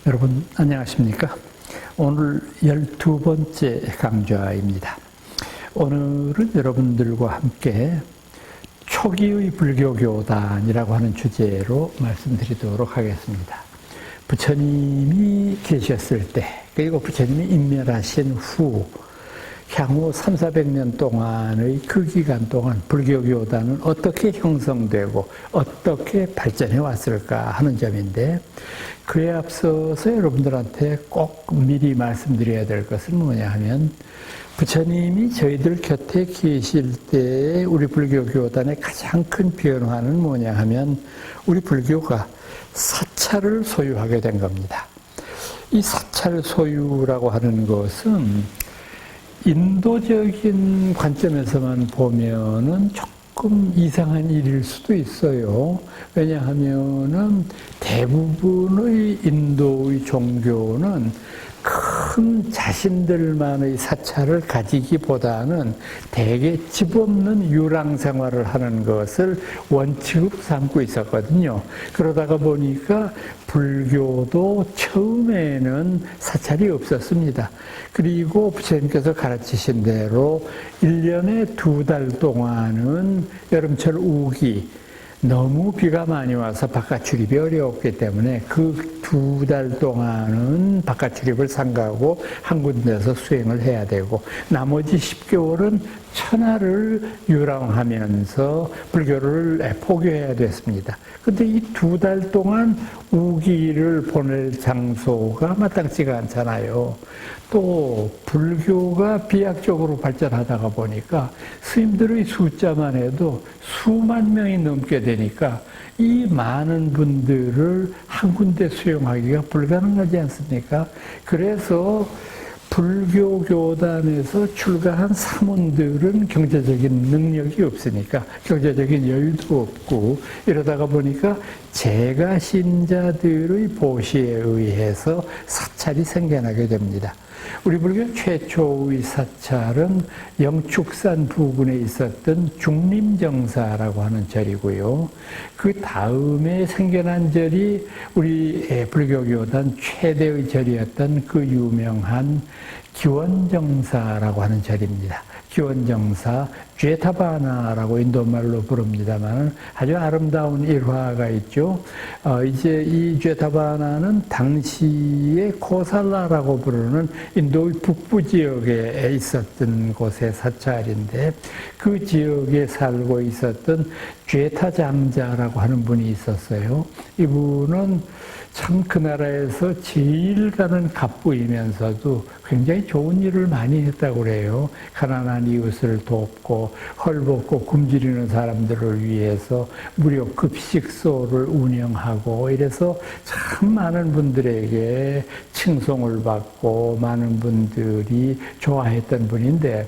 여러분 안녕하십니까? 오늘 12번째 강좌입니다. 오늘은 여러분들과 함께 초기의 불교교단이라고 하는 주제로 말씀드리도록 하겠습니다. 부처님이 계셨을 때, 그리고 부처님이 인멸하신 후 향후 300~400년 동안의 그 기간 동안 불교교단은 어떻게 형성되고 어떻게 발전해 왔을까 하는 점인데, 그에 앞서서 여러분들한테 꼭 미리 말씀드려야 될 것은 뭐냐 하면, 부처님이 저희들 곁에 계실 때 우리 불교교단의 가장 큰 변화는 뭐냐 하면, 우리 불교가 사찰을 소유하게 된 겁니다. 이 사찰 소유라고 하는 것은 인도적인 관점에서만 보면은 조금 이상한 일일 수도 있어요. 왜냐하면은 대부분의 인도의 종교는 큰 자신들만의 사찰을 가지기보다는 대개 집 없는 유랑 생활을 하는 것을 원칙으로 삼고 있었거든요. 그러다가 보니까 불교도 처음에는 사찰이 없었습니다. 그리고 부처님께서 가르치신 대로 1년에 2달 동안은 여름철 우기, 너무 비가 많이 와서 바깥 출입이 어려웠기 때문에 그 2달 동안은 바깥 출입을 삼가하고 한 군데서 수행을 해야 되고, 나머지 10개월은 천하를 유랑하면서 불교를 포교해야 됐습니다. 근데 이 2달 동안 우기를 보낼 장소가 마땅치가 않잖아요. 또 불교가 비약적으로 발전하다가 보니까 스님들의 숫자만 해도 수만 명이 넘게 되니까 이 많은 분들을 한 군데 수용하기가 불가능하지 않습니까? 그래서 불교 교단에서 출가한 사문들은 경제적인 능력이 없으니까, 경제적인 여유도 없고, 이러다가 보니까 재가 신자들의 보시에 의해서 사찰이 생겨나게 됩니다. 우리 불교 최초의 사찰은 영축산 부근에 있었던 중림정사라고 하는 절이고요. 그 다음에 생겨난 절이 우리 불교교단 최대의 절이었던 그 유명한 기원정사라고 하는 절입니다. 기원정사, 죄타바나라고 인도말로 부릅니다만 아주 아름다운 일화가 있죠. 이제 이 죄타바나는 당시에 코살라라고 부르는 인도의 북부 지역에 있었던 곳의 사찰인데, 그 지역에 살고 있었던 죄타장자라고 하는 분이 있었어요. 이분은 참 그 나라에서 제일 가는 갑부이면서도 굉장히 좋은 일을 많이 했다고 그래요. 가난한 이웃을 돕고 헐벗고 굶주리는 사람들을 위해서 무료 급식소를 운영하고, 이래서 참 많은 분들에게 칭송을 받고 많은 분들이 좋아했던 분인데,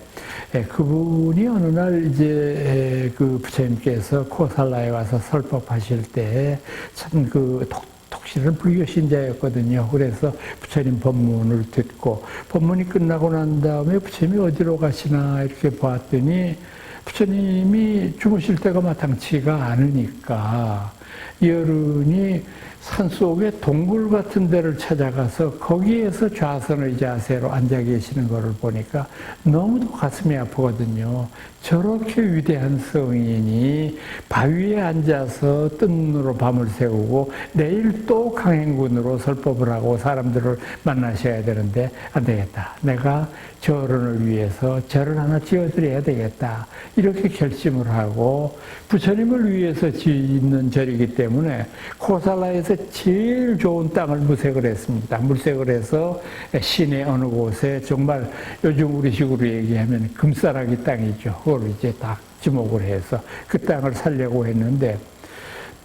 그분이 어느 날 이제 그 부처님께서 코살라에 와서 설법하실 때 참 그 독실한 불교 신자였거든요. 그래서 부처님 법문을 듣고, 법문이 끝나고 난 다음에 부처님이 어디로 가시나 이렇게 봤더니 부처님이 주무실 때가 마땅치가 않으니까 여른이 산속에 동굴 같은 데를 찾아가서 거기에서 좌선의 자세로 앉아 계시는 것을 보니까 너무도 가슴이 아프거든요. 저렇게 위대한 성인이 바위에 앉아서 뜬 눈으로 밤을 새우고 내일 또 강행군으로 설법을 하고 사람들을 만나셔야 되는데, 안 되겠다, 내가 저 어른을 위해서 절을 하나 지어드려야 되겠다, 이렇게 결심을 하고, 부처님을 위해서 짓는 절이기 때문에 코살라에서 제일 좋은 땅을 물색을 했습니다. 물색을 해서 시내 어느 곳에, 정말 요즘 우리식으로 얘기하면 금싸라기 땅이죠. 그걸 이제 딱 지목을 해서 그 땅을 사려고 했는데,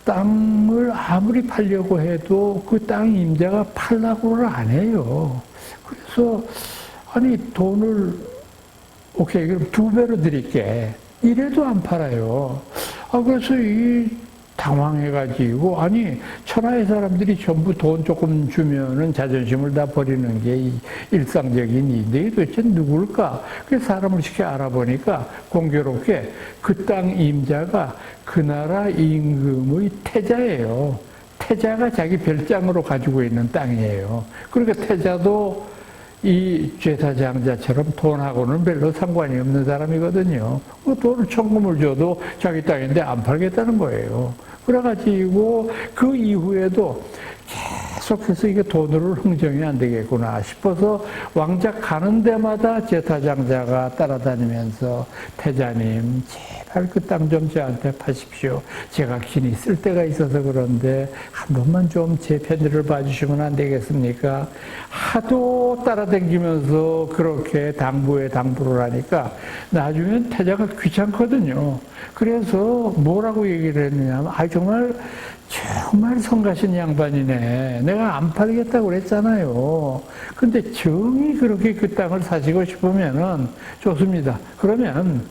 땅을 아무리 팔려고 해도 그 땅 임자가 팔라고를 안 해요. 그래서 아니, 돈을 오케이 그럼 2배로 드릴게, 이래도 안 팔아요. 그래서 이 당황해가지고, 아니 천하의 사람들이 전부 돈 조금 주면은 자존심을 다 버리는 게 일상적인 일인데 도대체 누굴까? 그래서 사람을 시켜 알아보니까 공교롭게 그 땅 임자가 그 나라 임금의 태자예요. 태자가 자기 별장으로 가지고 있는 땅이에요. 그러니까 태자도 이 제사장자처럼 돈하고는 별로 상관이 없는 사람이거든요. 그 돈을 천금을 줘도 자기 땅인데 안 팔겠다는 거예요. 그래가지고 그 이후에도 계속해서 이게 돈으로 흥정이 안 되겠구나 싶어서 왕자 가는 데마다 제사장자가 따라다니면서 태자님 제발 그 땅 좀 저한테 파십시오. 제가 긴히 쓸 데가 있어서 그런데 한 번만 좀 제 편들을 봐주시면 안 되겠습니까? 하도 따라다니면서 그렇게 당부에 당부를 하니까 나중엔 태자가 귀찮거든요. 그래서 뭐라고 얘기를 했느냐면 정말 성가신 양반이네. 내가 안 팔겠다고 그랬잖아요. 근데 정이 그렇게 그 땅을 사시고 싶으면은 좋습니다. 그러면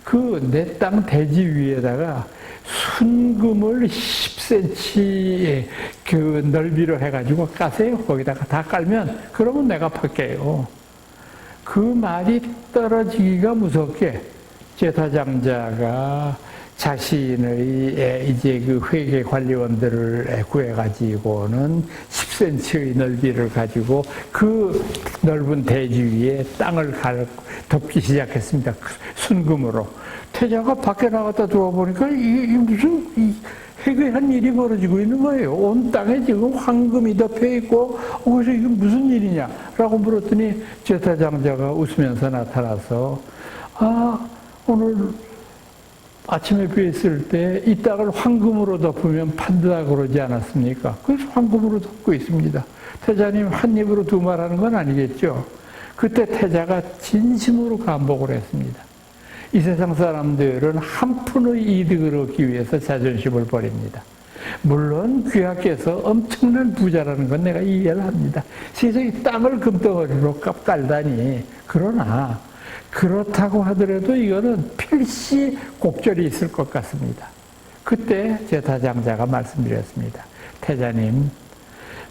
그 내 땅 대지 위에다가 순금을 10cm 그 넓이로 해가지고 까세요. 거기다가 다 깔면 그러면 내가 팔게요. 그 말이 떨어지기가 무섭게 제사장자가 자신의 이제 그 회계 관리원들을 구해가지고는 10cm의 넓이를 가지고 그 넓은 대지 위에 땅을 덮기 시작했습니다. 순금으로. 태자가 밖에 나갔다 들어보니까 이게 무슨 해괴한 일이 벌어지고 있는 거예요. 온 땅에 지금 황금이 덮여 있고, 그래서 이게 무슨 일이냐? 라고 물었더니 제사장자가 웃으면서 나타나서, 오늘 아침에 뵀을 때 이 땅을 황금으로 덮으면 판다 그러지 않았습니까? 그래서 황금으로 덮고 있습니다. 태자님 한 입으로 두 말하는 건 아니겠죠? 그때 태자가 진심으로 감복을 했습니다. 이 세상 사람들은 한 푼의 이득을 얻기 위해서 자존심을 버립니다. 물론 귀하께서 엄청난 부자라는 건 내가 이해를 합니다. 세상에 땅을 금덩어리로 깔다니. 그러나 그렇다고 하더라도 이거는 필시 곡절이 있을 것 같습니다. 그때 제사장자가 말씀드렸습니다. 태자님,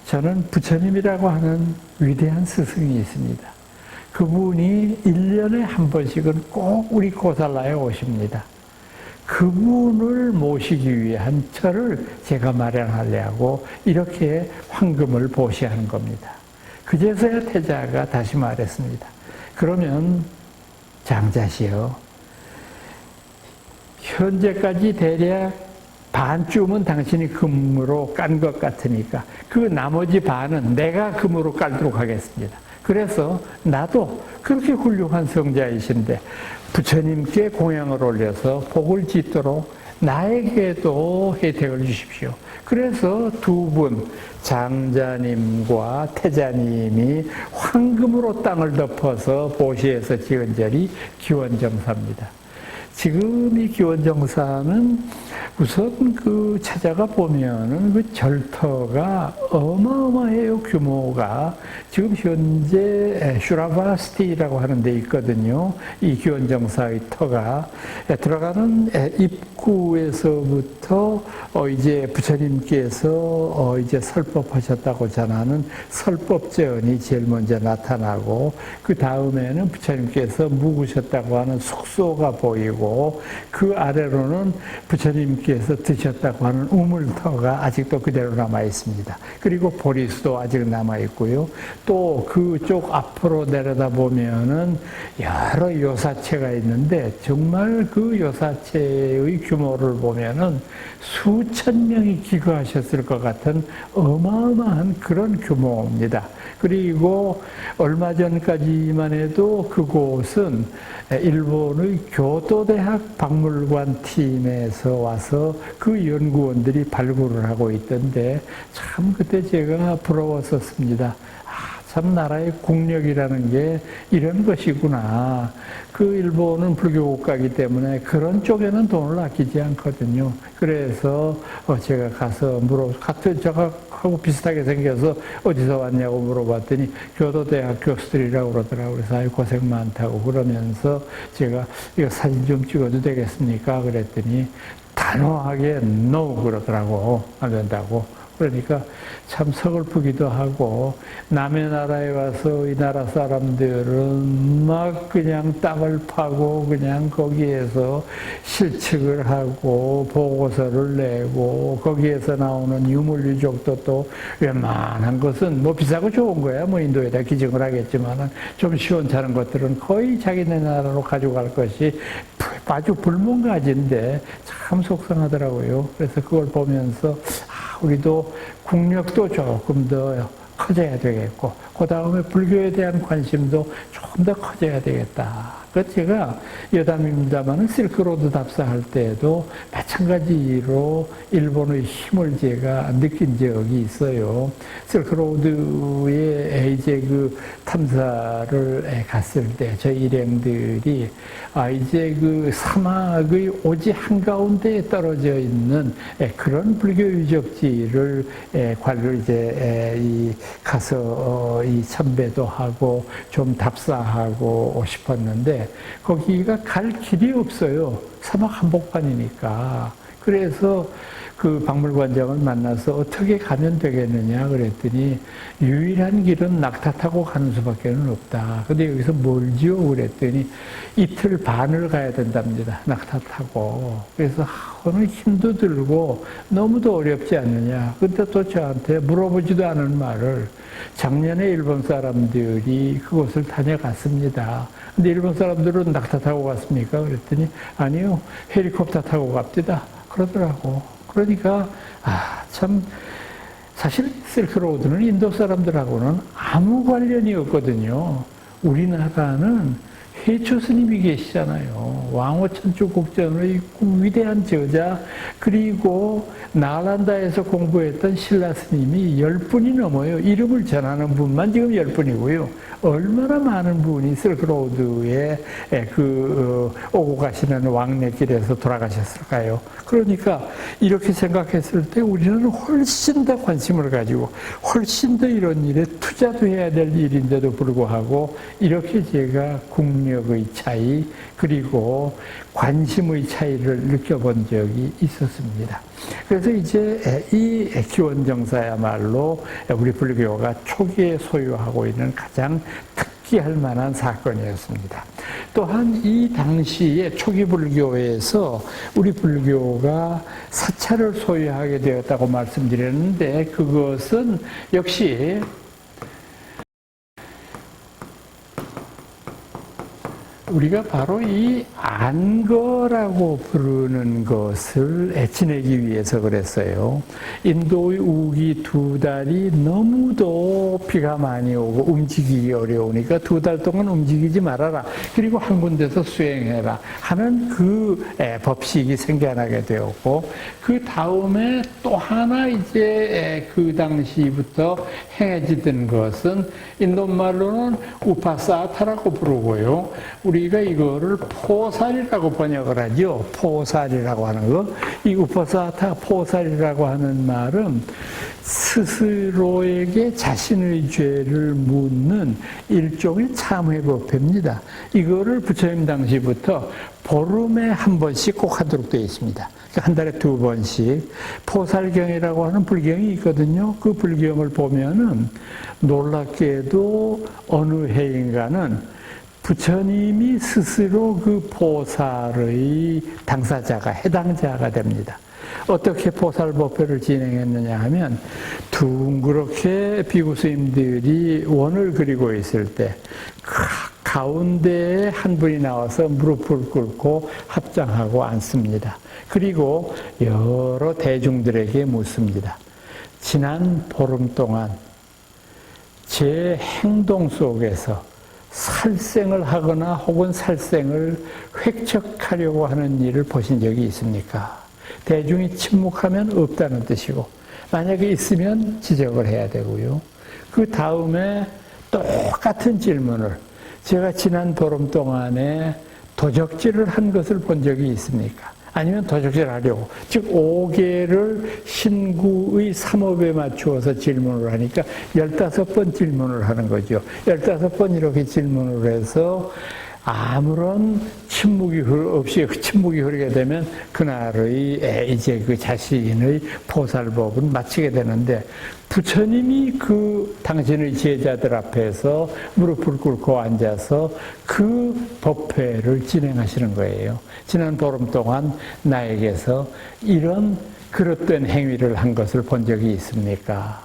저는 부처님이라고 하는 위대한 스승이 있습니다. 그분이 1년에 한 번씩은 꼭 우리 고살라에 오십니다. 그분을 모시기 위한 절을 제가 마련하려고 이렇게 황금을 보시하는 겁니다. 그제서야 태자가 다시 말했습니다. 그러면 장자시여, 현재까지 대략 반쯤은 당신이 금으로 깐 것 같으니까 그 나머지 반은 내가 금으로 깔도록 하겠습니다. 그래서 나도 그렇게 훌륭한 성자이신데 부처님께 공양을 올려서 복을 짓도록 나에게도 혜택을 주십시오. 그래서 두 분, 장자님과 태자님이 황금으로 땅을 덮어서 보시에서 지은 절이 기원정사입니다. 지금 이 기원정사는 우선 그 찾아가 보면은 그 절터가 어마어마해요. 규모가. 지금 현재 슈라바스티라고 하는 데 있거든요. 이 기원정사의 터가 들어가는 입구에서부터 이제 부처님께서 이제 설법하셨다고 전하는 설법전이 제일 먼저 나타나고 그 다음에는 부처님께서 묵으셨다고 하는 숙소가 보이고 그 아래로는 부처님께서 드셨다고 하는 우물터가 아직도 그대로 남아 있습니다. 그리고 보리수도 아직 남아 있고요. 또 그쪽 앞으로 내려다 보면은 여러 요사체가 있는데 정말 그 요사체의 규모를 보면은 수천 명이 기거하셨을 것 같은 어마어마한 그런 규모입니다. 그리고 얼마 전까지만 해도 그곳은 일본의 교토대학 박물관 팀에서 와서 그 연구원들이 발굴을 하고 있던데 참 그때 제가 부러웠었습니다. 참 나라의 국력이라는 게 이런 것이구나. 그 일본은 불교 국가이기 때문에 그런 쪽에는 돈을 아끼지 않거든요. 그래서 제가 가서 같은 저하고 비슷하게 생겨서 어디서 왔냐고 물어봤더니 교도대학 교수들이라고 그러더라고요. 그래서 아유 고생 많다고 그러면서 제가 이거 사진 좀 찍어도 되겠습니까? 그랬더니 단호하게 no 그러더라고. 안 된다고. 그러니까 참 서글프기도 하고, 남의 나라에 와서 이 나라 사람들은 막 그냥 땅을 파고 그냥 거기에서 실측을 하고 보고서를 내고, 거기에서 나오는 유물 유적도 또 웬만한 것은 뭐 비싸고 좋은 거야. 뭐 인도에다 기증을 하겠지만은 좀 시원찮은 것들은 거의 자기네 나라로 가져갈 것이 아주 불문가지인데 참 속상하더라고요. 그래서 그걸 보면서 우리도 국력도 조금 더 커져야 되겠고, 그 다음에 불교에 대한 관심도 조금 더 커져야 되겠다. 그 제가 여담입니다만은 실크로드 답사할 때에도 마찬가지로 일본의 힘을 제가 느낀 적이 있어요. 실크로드에 이제 그 탐사를 갔을 때 저희 일행들이 이제 그 사막의 오지 한가운데에 떨어져 있는 그런 불교 유적지를 관을 이제 가서 이 참배도 하고 좀 답사하고 싶었는데 거기가 갈 길이 없어요. 사막 한복판이니까. 그래서 그 박물관장을 만나서 어떻게 가면 되겠느냐 그랬더니 유일한 길은 낙타 타고 가는 수밖에 없다. 근데 여기서 멀지요? 그랬더니 이틀 반을 가야 된답니다. 낙타 타고. 그래서 오늘 힘도 들고 너무도 어렵지 않느냐. 근데 또 저한테 물어보지도 않은 말을, 작년에 일본 사람들이 그곳을 다녀갔습니다. 근데 일본 사람들은 낙타 타고 갔습니까? 그랬더니 아니요, 헬리콥터 타고 갑니다. 그러더라고. 그러니까 참 사실 실크로드는 인도 사람들하고는 아무 관련이 없거든요. 우리나라는 해초 스님이 계시잖아요. 왕호천주 국전의 위대한 저자, 그리고 나란다에서 공부했던 신라 스님이 10분이 넘어요. 이름을 전하는 분만 지금 10분이고요. 얼마나 많은 분이 실크로드에 오고 가시는 왕래길에서 돌아가셨을까요? 그러니까 이렇게 생각했을 때 우리는 훨씬 더 관심을 가지고 훨씬 더 이런 일에 투자도 해야 될 일인데도 불구하고 이렇게 제가 국력의 차이 그리고 관심의 차이를 느껴본 적이 있었습니다. 그래서 이제 이 기원정사야말로 우리 불교가 초기에 소유하고 있는 가장 특기할 만한 사건이었습니다. 또한 이 당시에 초기 불교에서 우리 불교가 사찰을 소유하게 되었다고 말씀드렸는데 그것은 역시 우리가 바로 이 안거라고 부르는 것을 지내기 위해서 그랬어요. 인도의 우기 2달이 너무도 비가 많이 오고 움직이기 어려우니까 2달 동안 움직이지 말아라. 그리고 한 군데서 수행해라 하는 그 법칙이 생겨나게 되었고, 그 다음에 또 하나 이제 그 당시부터 행해지던 것은 인도말로는 우파사타라고 부르고요. 우리가 이거를 포살이라고 번역을 하죠. 포살이라고 하는 거. 이 우파사타 포살이라고 하는 말은 스스로에게 자신의 죄를 묻는 일종의 참회법입니다. 이거를 부처님 당시부터 보름에 한 번씩 꼭 하도록 되어 있습니다. 한 달에 2번씩 포살경이라고 하는 불경이 있거든요. 그 불경을 보면은 놀랍게도 어느 해인가는 부처님이 스스로 그 포살의 당사자가, 해당자가 됩니다. 어떻게 포살법회를 진행했느냐 하면 둥그렇게 비구스님들이 원을 그리고 있을 때 가운데에 한 분이 나와서 무릎을 꿇고 합장하고 앉습니다. 그리고 여러 대중들에게 묻습니다. 지난 보름 동안 제 행동 속에서 살생을 하거나 혹은 살생을 획책하려고 하는 일을 보신 적이 있습니까? 대중이 침묵하면 없다는 뜻이고, 만약에 있으면 지적을 해야 되고요. 그 다음에 똑같은 질문을, 제가 지난 보름 동안에 도적질을 한 것을 본 적이 있습니까? 아니면 도적질 하려고. 즉 5개를 신구의 3업에 맞추어서 질문을 하니까 15번 질문을 하는 거죠. 15번 이렇게 질문을 해서 아무런 침묵이 없이 침묵이 흐르게 되면 그날의 이제 그 자신의 보살법은 마치게 되는데, 부처님이 그 당신의 제자들 앞에서 무릎을 꿇고 앉아서 그 법회를 진행하시는 거예요. 지난 보름 동안 나에게서 이런 그릇된 행위를 한 것을 본 적이 있습니까?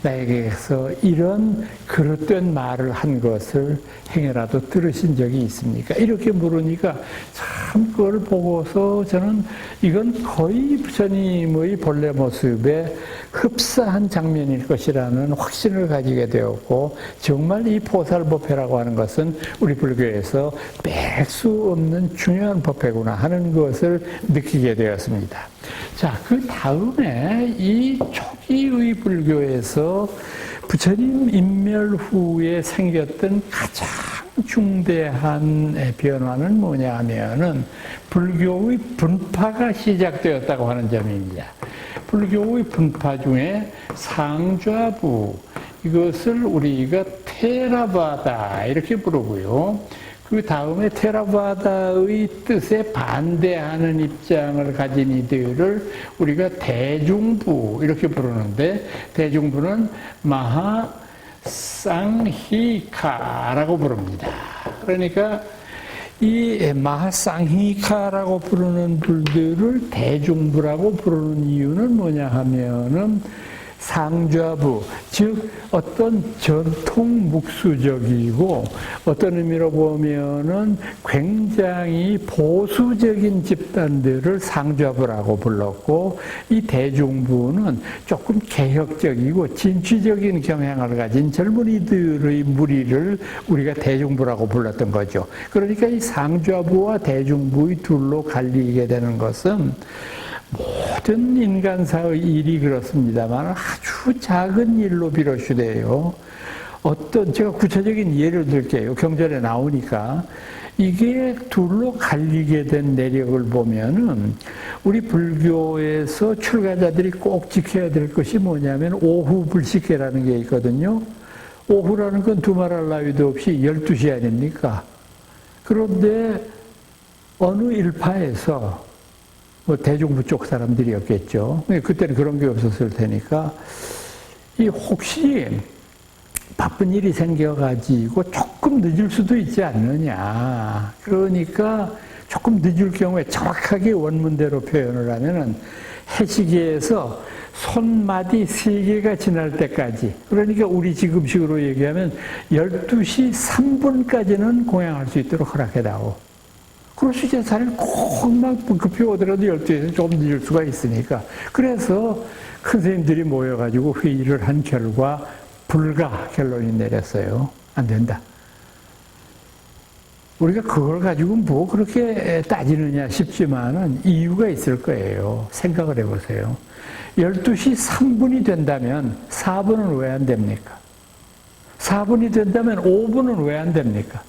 나에게서 이런 그릇된 말을 한 것을 행여라도 들으신 적이 있습니까? 이렇게 물으니까 참 그걸 보고서 저는 이건 거의 부처님의 본래 모습에 흡사한 장면일 것이라는 확신을 가지게 되었고, 정말 이 보살법회라고 하는 것은 우리 불교에서 뺄 수 없는 중요한 법회구나 하는 것을 느끼게 되었습니다. 자, 그 다음에 이 초기의 불교에서 부처님 인멸 후에 생겼던 가장 중대한 변화는 뭐냐 하면은 불교의 분파가 시작되었다고 하는 점입니다. 불교의 분파 중에 상좌부, 이것을 우리가 테라바다 이렇게 부르고요. 그 다음에 테라바다의 뜻에 반대하는 입장을 가진 이들을 우리가 대중부 이렇게 부르는데, 대중부는 마하쌍히카라고 부릅니다. 그러니까 이 마하쌍히카라고 부르는 분들을 대중부라고 부르는 이유는 뭐냐 하면은 상좌부, 즉 어떤 전통 묵수적이고 어떤 의미로 보면은 굉장히 보수적인 집단들을 상좌부라고 불렀고, 이 대중부는 조금 개혁적이고 진취적인 경향을 가진 젊은이들의 무리를 우리가 대중부라고 불렀던 거죠. 그러니까 이 상좌부와 대중부의 둘로 갈리게 되는 것은 모든 인간사의 일이 그렇습니다만 아주 작은 일로 비롯이 돼요. 제가 구체적인 예를 들게요. 경전에 나오니까. 이게 둘로 갈리게 된 내력을 보면은 우리 불교에서 출가자들이 꼭 지켜야 될 것이 뭐냐면 오후 불식회라는 게 있거든요. 오후라는 건 두말할 나위도 없이 12시 아닙니까? 그런데 어느 일파에서 대중부 쪽 사람들이었겠죠. 그때는 그런 게 없었을 테니까, 혹시 바쁜 일이 생겨가지고 조금 늦을 수도 있지 않느냐. 그러니까 조금 늦을 경우에 정확하게 원문대로 표현을 하면은 해시계에서 손마디 3개가 지날 때까지, 그러니까 우리 지금식으로 얘기하면 12시 3분까지는 공양할 수 있도록 허락해다오. 그럴 수 있잖아요. 사람이 꼭 급히 오더라도 12시에는 조금 늦을 수가 있으니까. 그래서 큰 스님들이 모여가지고 회의를 한 결과 불가 결론이 내렸어요. 안 된다. 우리가 그걸 가지고 뭐 그렇게 따지느냐 싶지만은 이유가 있을 거예요. 생각을 해보세요. 12시 3분이 된다면 4분은 왜 안 됩니까? 4분이 된다면 5분은 왜 안 됩니까?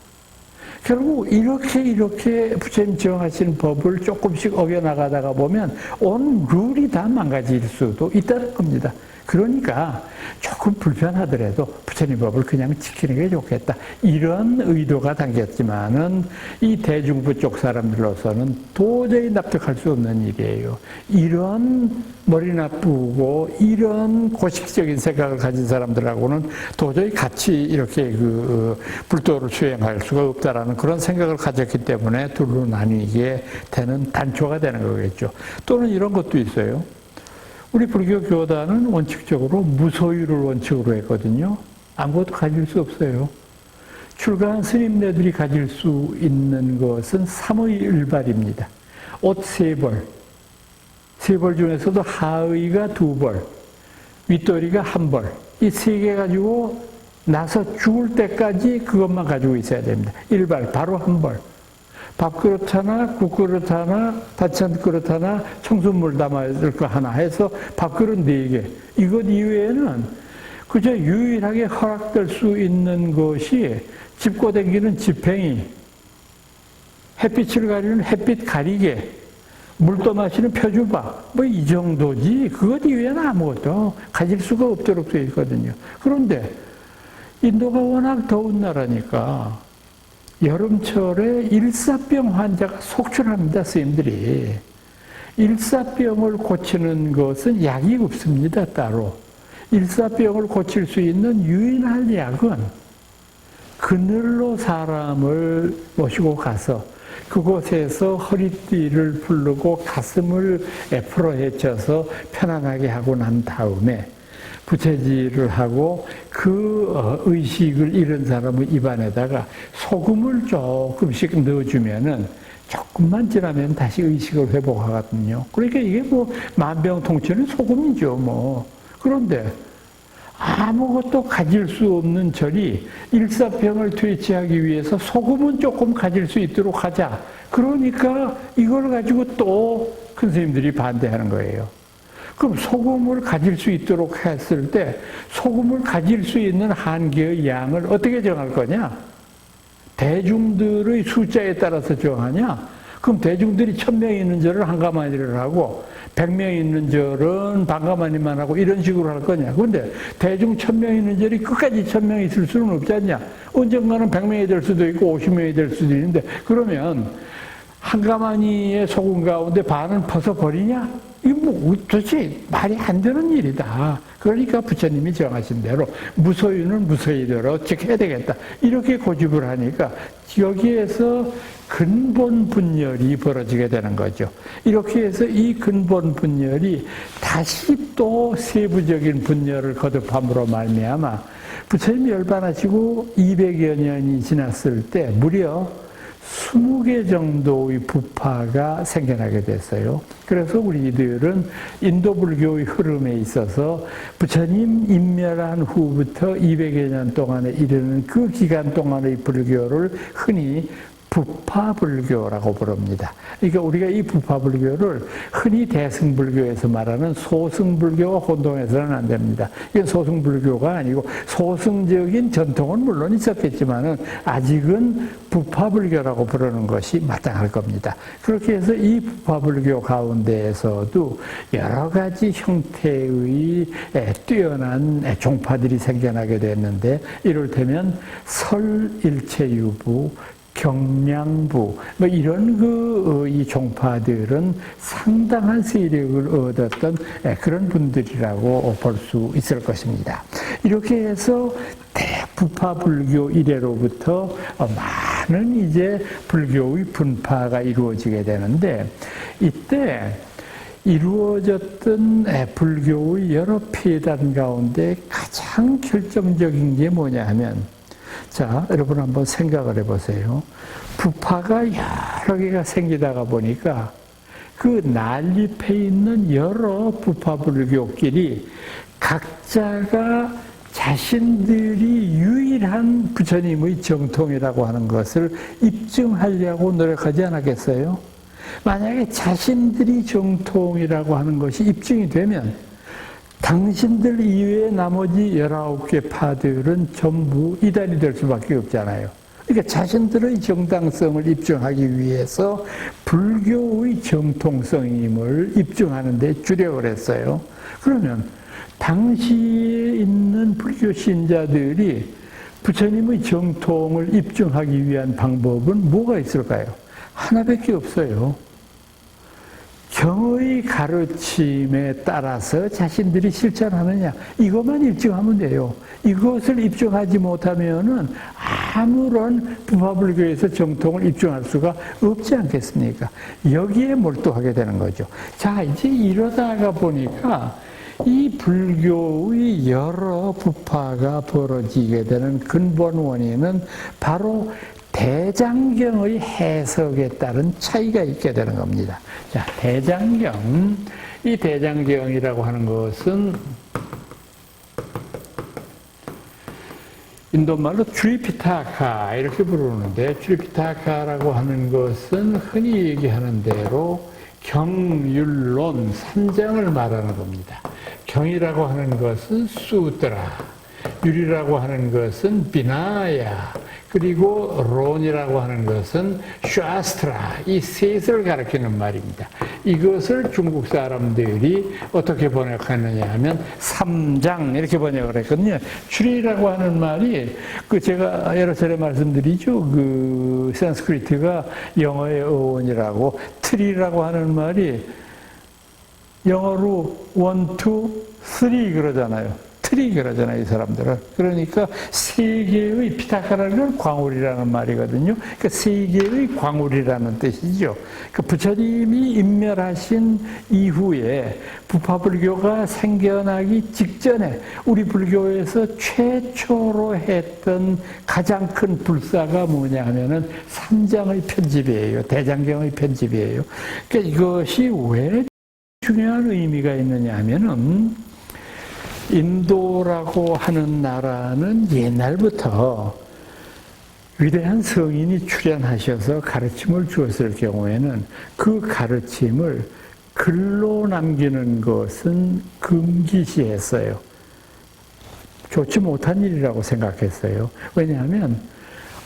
결국 이렇게 부처님 정하신 법을 조금씩 어겨나가다가 보면 온 룰이 다 망가질 수도 있다는 겁니다. 그러니까 조금 불편하더라도 부처님 법을 그냥 지키는 게 좋겠다. 이런 의도가 담겼지만은 이 대중부 쪽 사람들로서는 도저히 납득할 수 없는 일이에요. 이런 머리 나쁘고 이런 고식적인 생각을 가진 사람들하고는 도저히 같이 이렇게 불도를 수행할 수가 없다라는 그런 생각을 가졌기 때문에 둘로 나뉘게 되는 단초가 되는 거겠죠. 또는 이런 것도 있어요. 우리 불교 교단은 원칙적으로 무소유를 원칙으로 했거든요. 아무것도 가질 수 없어요. 출가한 스님네들이 가질 수 있는 것은 삼의일발입니다. 옷 3벌, 3벌 중에서도 하의가 2벌, 윗도리가 1벌, 이 3개 가지고 나서 죽을 때까지 그것만 가지고 있어야 됩니다. 일발, 바로 1벌. 밥그릇 하나, 국그릇 하나, 반찬그릇 하나, 청순물 담아줄 거 하나 해서 밥그릇 4개. 이것 이외에는 그저 유일하게 허락될 수 있는 것이 짚고 다니는 지팽이, 햇빛을 가리는 햇빛 가리개, 물도 마시는 표주박, 뭐 이 정도지. 그것 이외에는 아무것도 가질 수가 없도록 되어 있거든요. 그런데 인도가 워낙 더운 나라니까 여름철에 일사병 환자가 속출합니다, 스님들이. 일사병을 고치는 것은 약이 없습니다, 따로. 일사병을 고칠 수 있는 유일한 약은 그늘로 사람을 모시고 가서 그곳에서 허리띠를 풀르고 가슴을 풀어헤쳐서 편안하게 하고 난 다음에 부채질을 하고 그 의식을 잃은 사람의 입안에다가 소금을 조금씩 넣어주면은 조금만 지나면 다시 의식을 회복하거든요. 그러니까 이게 뭐 만병통치는 소금이죠, 뭐. 그런데 아무것도 가질 수 없는 절이 일사병을 퇴치하기 위해서 소금은 조금 가질 수 있도록 하자. 그러니까 이걸 가지고 또 큰 스님들이 반대하는 거예요. 그럼 소금을 가질 수 있도록 했을 때 소금을 가질 수 있는 한계의 양을 어떻게 정할 거냐? 대중들의 숫자에 따라서 정하냐? 그럼 대중들이 1000명 있는 절을 한가마니를 하고 100명 있는 절은 반가마니만 하고 이런 식으로 할 거냐? 그런데 대중 1000명 있는 절이 끝까지 1000명 있을 수는 없지 않냐? 언젠가는 100명이 될 수도 있고 50명이 될 수도 있는데 그러면 한가마니의 소금 가운데 반은 벗어버리냐? 이거 뭐 도대체 말이 안 되는 일이다. 그러니까 부처님이 정하신 대로 무소유는 무소유대로 지켜야 되겠다. 이렇게 고집을 하니까 여기에서 근본 분열이 벌어지게 되는 거죠. 이렇게 해서 이 근본 분열이 다시 또 세부적인 분열을 거듭함으로 말미암아 부처님이 열반하시고 200여 년이 지났을 때 무려 20개 정도의 부파가 생겨나게 됐어요. 그래서 우리들은 인도 불교의 흐름에 있어서 부처님 인멸한 후부터 200여 년 동안에 이르는 그 기간 동안의 불교를 흔히 부파불교라고 부릅니다. 그러니까 우리가 이 부파불교를 흔히 대승불교에서 말하는 소승불교와 혼동해서는 안 됩니다. 이건 소승불교가 아니고 소승적인 전통은 물론 있었겠지만은 아직은 부파불교라고 부르는 것이 마땅할 겁니다. 그렇게 해서 이 부파불교 가운데에서도 여러 가지 형태의 뛰어난 종파들이 생겨나게 됐는데 이를테면 설일체유부, 경량부 뭐 이런 이 종파들은 상당한 세력을 얻었던 그런 분들이라고 볼 수 있을 것입니다. 이렇게 해서 대부파불교 이래로부터 많은 이제 불교의 분파가 이루어지게 되는데 이때 이루어졌던 불교의 여러 폐단 가운데 가장 결정적인 게 뭐냐 하면 자, 여러분 한번 생각을 해보세요. 부파가 여러 개가 생기다가 보니까 그 난립해 있는 여러 부파불교끼리 각자가 자신들이 유일한 부처님의 정통이라고 하는 것을 입증하려고 노력하지 않았겠어요? 만약에 자신들이 정통이라고 하는 것이 입증이 되면 당신들 이외의 나머지 19개 파들은 전부 이단이 될 수밖에 없잖아요. 그러니까 자신들의 정당성을 입증하기 위해서 불교의 정통성임을 입증하는 데 주력을 했어요. 그러면 당시에 있는 불교 신자들이 부처님의 정통을 입증하기 위한 방법은 뭐가 있을까요? 하나밖에 없어요. 경의 가르침에 따라서 자신들이 실천하느냐 이것만 입증하면 돼요. 이것을 입증하지 못하면은 아무런 부파불교에서 정통을 입증할 수가 없지 않겠습니까? 여기에 몰두하게 되는 거죠. 자, 이제 이러다가 보니까 이 불교의 여러 부파가 벌어지게 되는 근본 원인은 바로 대장경의 해석에 따른 차이가 있게 되는 겁니다. 자, 대장경. 이 대장경이라고 하는 것은 인도말로 트리피타카 이렇게 부르는데 트리피타카라고 하는 것은 흔히 얘기하는 대로 경율론, 삼장을 말하는 겁니다. 경이라고 하는 것은 수트라, 율이라고 하는 것은 비나야, 그리고 론이라고 하는 것은 샤스트라, 이 셋을 가리키는 말입니다. 이것을 중국 사람들이 어떻게 번역하느냐 하면 삼장 이렇게 번역을 했거든요. 추리라고 하는 말이 제가 여러 차례 말씀드리죠. 산스크리트가 영어의 어원이라고, 트리라고 하는 말이 영어로 1, 2, 3 그러잖아요. 트리 그러잖아요, 이 사람들은. 그러니까 세계의 피타카라는 광울이라는 말이거든요. 그러니까 세계의 광울이라는 뜻이죠. 그러니까 부처님이 인멸하신 이후에 부파불교가 생겨나기 직전에 우리 불교에서 최초로 했던 가장 큰 불사가 뭐냐 하면은 삼장의 편집이에요. 대장경의 편집이에요. 그러니까 이것이 왜 중요한 의미가 있느냐 하면은 인도라고 하는 나라는 옛날부터 위대한 성인이 출연하셔서 가르침을 주었을 경우에는 그 가르침을 글로 남기는 것은 금기시했어요. 좋지 못한 일이라고 생각했어요. 왜냐하면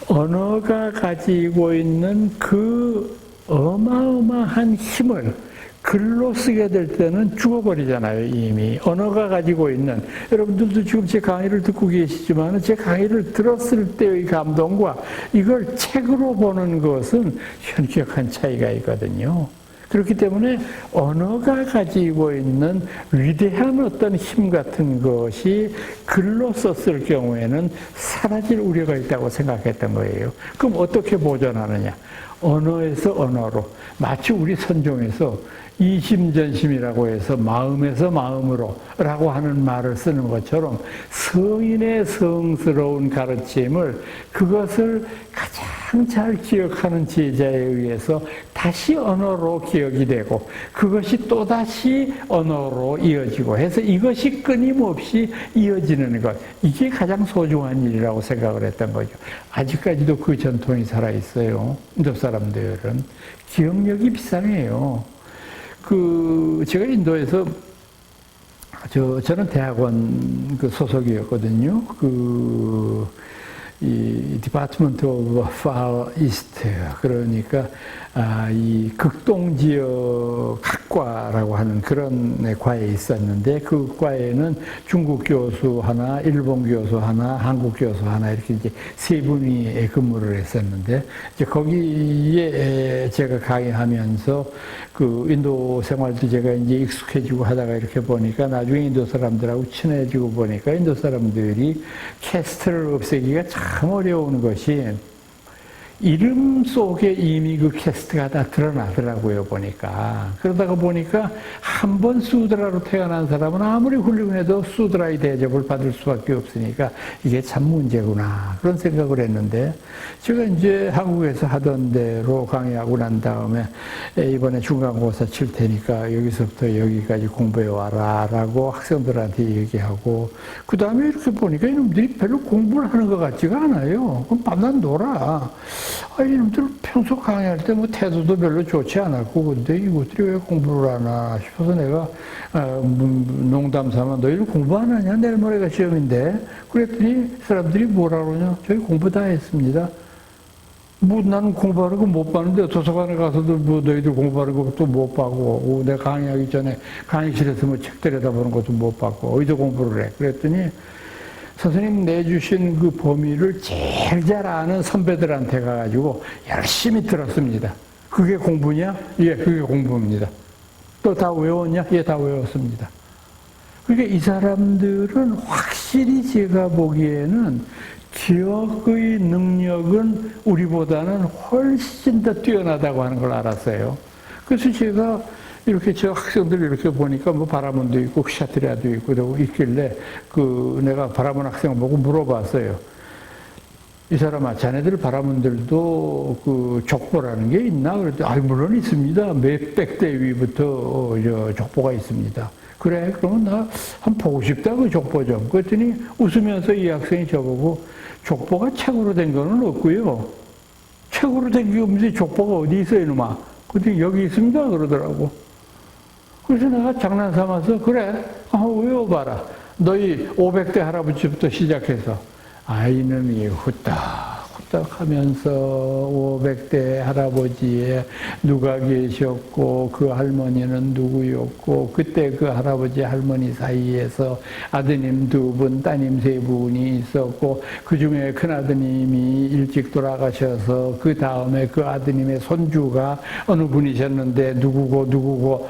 언어가 가지고 있는 그 어마어마한 힘을 글로 쓰게 될 때는 죽어버리잖아요, 이미. 언어가 가지고 있는, 여러분들도 지금 제 강의를 듣고 계시지만 제 강의를 들었을 때의 감동과 이걸 책으로 보는 것은 현격한 차이가 있거든요. 그렇기 때문에 언어가 가지고 있는 위대한 어떤 힘 같은 것이 글로 썼을 경우에는 사라질 우려가 있다고 생각했던 거예요. 그럼 어떻게 보존하느냐? 언어에서 언어로, 마치 우리 선종에서 이심전심이라고 해서 마음에서 마음으로 라고 하는 말을 쓰는 것처럼 성인의 성스러운 가르침을, 그것을 가장 잘 기억하는 제자에 의해서 다시 언어로 기억이 되고 그것이 또다시 언어로 이어지고 해서 이것이 끊임없이 이어지는 것, 이게 가장 소중한 일이라고 생각을 했던 거죠. 아직까지도 그 전통이 살아있어요. 인도 사람들은 기억력이 비상해요. 제가 인도에서 저는 대학원 소속이었거든요. 이 Department of Far East, 그러니까 이 극동지역 학과라고 하는 그런 과에 있었는데, 그 과에는 중국 교수 하나, 일본 교수 하나, 한국 교수 하나 이렇게 이제 세 분이 근무를 했었는데, 이제 거기에 제가 강의하면서 인도 생활도 제가 이제 익숙해지고 하다가 이렇게 보니까 나중에 인도 사람들하고 친해지고 보니까 인도 사람들이 캐스트를 없애기가 참 어려운 것이 이름 속에 이미 그 캐스트가 다 드러나더라고요, 보니까. 그러다가 보니까 한 번 수드라로 태어난 사람은 아무리 훌륭해도 수드라의 대접을 받을 수밖에 없으니까 이게 참 문제구나, 그런 생각을 했는데, 제가 이제 한국에서 하던 대로 강의하고 난 다음에 이번에 중간고사 칠 테니까 여기서부터 여기까지 공부해 와라 라고 학생들한테 얘기하고, 그 다음에 이렇게 보니까 이놈들이 별로 공부를 하는 것 같지가 않아요. 그럼 밤낮 놀아. 이놈들 평소 강의할 때 뭐 태도도 별로 좋지 않았고, 근데 이것들이 왜 공부를 하나 싶어서 내가 농담 삼아 너희들 공부 안 하냐? 내일 모레가 시험인데. 그랬더니 사람들이 뭐라 그러냐? 저희 공부 다 했습니다. 뭐 나는 공부하는 거 못 봤는데 도서관에 가서도 뭐 너희들 공부하는 것도 못 봤고, 내가 강의하기 전에 강의실에서 뭐 책 들여다보는 것도 못 봤고, 어디서 공부를 해? 그랬더니 선생님 내주신 그 범위를 제일 잘 아는 선배들한테 가가지고 열심히 들었습니다. 그게 공부냐? 예, 그게 공부입니다. 또 다 외웠냐? 예, 다 외웠습니다. 그러니까 이 사람들은 확실히 제가 보기에는 기억의 능력은 우리보다는 훨씬 더 뛰어나다고 하는 걸 알았어요. 그래서 제가 이렇게 저 학생들 이렇게 보니까 뭐 바라문도 있고 샤트리아도 있고 있길래 내가 바라문 학생 보고 물어봤어요. 이 사람아, 자네들 바라문들도 족보라는 게 있나? 그랬더니 물론 있습니다. 몇백 대 위부터 족보가 있습니다. 그래, 그러면 나 한번 보고 싶다, 그 족보 좀. 그랬더니 웃으면서 이 학생이 저보고 족보가 책으로 된 거는 없고요. 책으로 된 게 없는데 족보가 어디 있어요, 이놈아? 그랬더니 여기 있습니다, 그러더라고. 그래서 내가 장난 삼아서, 그래, 외워봐라. 너희 500대 할아버지부터 시작해서. 이놈이 후딱 뚝딱 하면서 500대 할아버지에 누가 계셨고 그 할머니는 누구였고 그때 그 할아버지 할머니 사이에서 아드님 2분, 따님 3분이 있었고 그 중에 큰아드님이 일찍 돌아가셔서 그 다음에 그 아드님의 손주가 어느 분이셨는데 누구고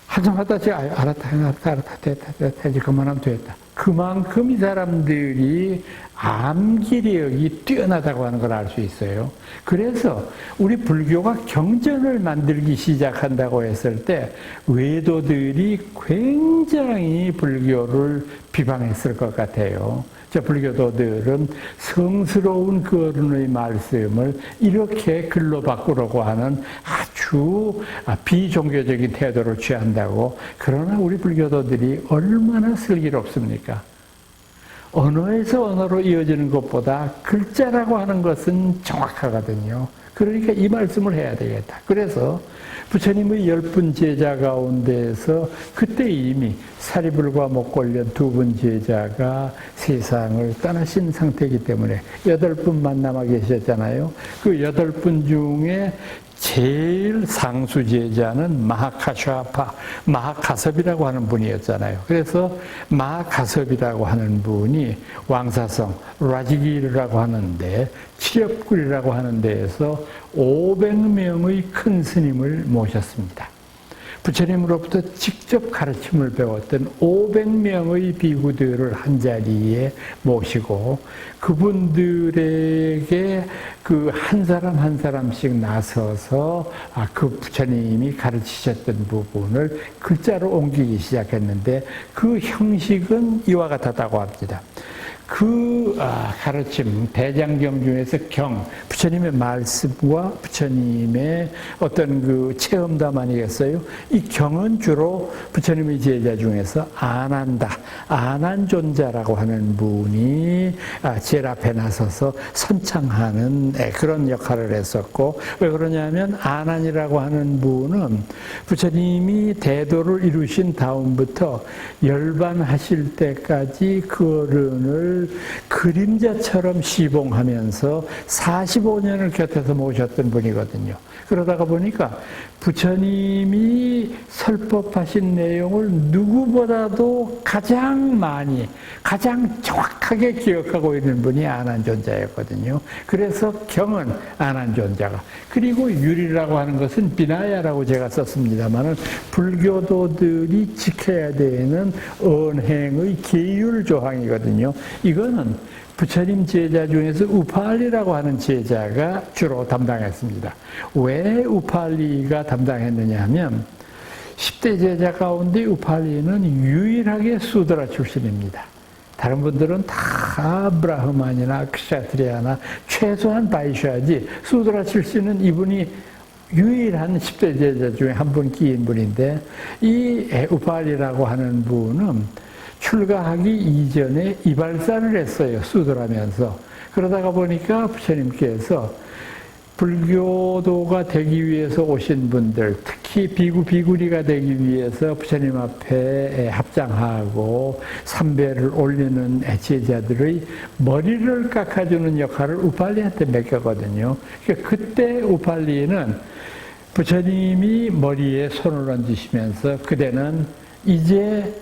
하자마자 제가 알았다 됐다 이제 그만하면 됐다. 그만큼 이 사람들이 암기력이 뛰어나다고 하는 걸 알 수 있어요. 그래서 우리 불교가 경전을 만들기 시작한다고 했을 때 외도들이 굉장히 불교를 비방했을 것 같아요. 저 불교도들은 성스러운 그 어른의 말씀을 이렇게 글로 바꾸려고 하는 아주 비종교적인 태도를 취한다고. 그러나 우리 불교도들이 얼마나 슬기롭습니까? 언어에서 언어로 이어지는 것보다 글자라고 하는 것은 정확하거든요. 그러니까 이 말씀을 해야 되겠다. 그래서 부처님의 10분 제자 가운데에서 그때 이미 사리불과 목걸련 2분 제자가 세상을 떠나신 상태이기 때문에 8분만 남아 계셨잖아요. 그 8분 중에 제일 상수 제자는 마하카샤파, 마하가섭이라고 하는 분이었잖아요. 그래서 마하가섭이라고 하는 분이 왕사성, 라지기르라고 하는데 칠엽굴이라고 하는 데에서 500명의 큰 스님을 모셨습니다. 부처님으로부터 직접 가르침을 배웠던 500명의 비구들을 한자리에 모시고 그분들에게 그 한 사람 한 사람씩 나서서 그 부처님이 가르치셨던 부분을 글자로 옮기기 시작했는데 그 형식은 이와 같았다고 합니다. 그 가르침, 대장경 중에서 경, 부처님의 말씀과 부처님의 어떤 그 체험담 아니겠어요? 이 경은 주로 부처님의 제자 중에서 아난다, 아난존자라고 하는 분이 제일 앞에 나서서 선창하는 그런 역할을 했었고, 왜 그러냐면 아난이라고 하는 분은 부처님이 대도를 이루신 다음부터 열반하실 때까지 그 어른을 그림자처럼 시봉하면서 45년을 곁에서 모셨던 분이거든요. 그러다가 보니까 부처님이 설법하신 내용을 누구보다도 가장 많이, 가장 정확하게 기억하고 있는 분이 아난존자였거든요. 그래서 경은 아난존자가, 그리고 율이라고 하는 것은 비나야라고 제가 썼습니다만은 불교도들이 지켜야 되는 언행의 계율 조항이거든요. 이거는 부처님 제자 중에서 우팔리라고 하는 제자가 주로 담당했습니다. 왜 우팔리가 담당했느냐 하면 10대 제자 가운데 우팔리는 유일하게 수드라 출신입니다. 다른 분들은 다 브라흐만이나 크샤트리아나 최소한 바이샤지, 수드라 출신은 이분이 유일한 10대 제자 중에 한 분 끼인 분인데, 이 우팔리라고 하는 분은 출가하기 이전에 이발사를 했어요. 수도라면서. 그러다가 보니까 부처님께서 불교도가 되기 위해서 오신 분들, 특히 비구니가 되기 위해서 부처님 앞에 합장하고 삼배를 올리는 제자들의 머리를 깎아주는 역할을 우팔리한테 맡겼거든요. 그러니까 그때 우팔리는 부처님이 머리에 손을 얹으시면서 그대는 이제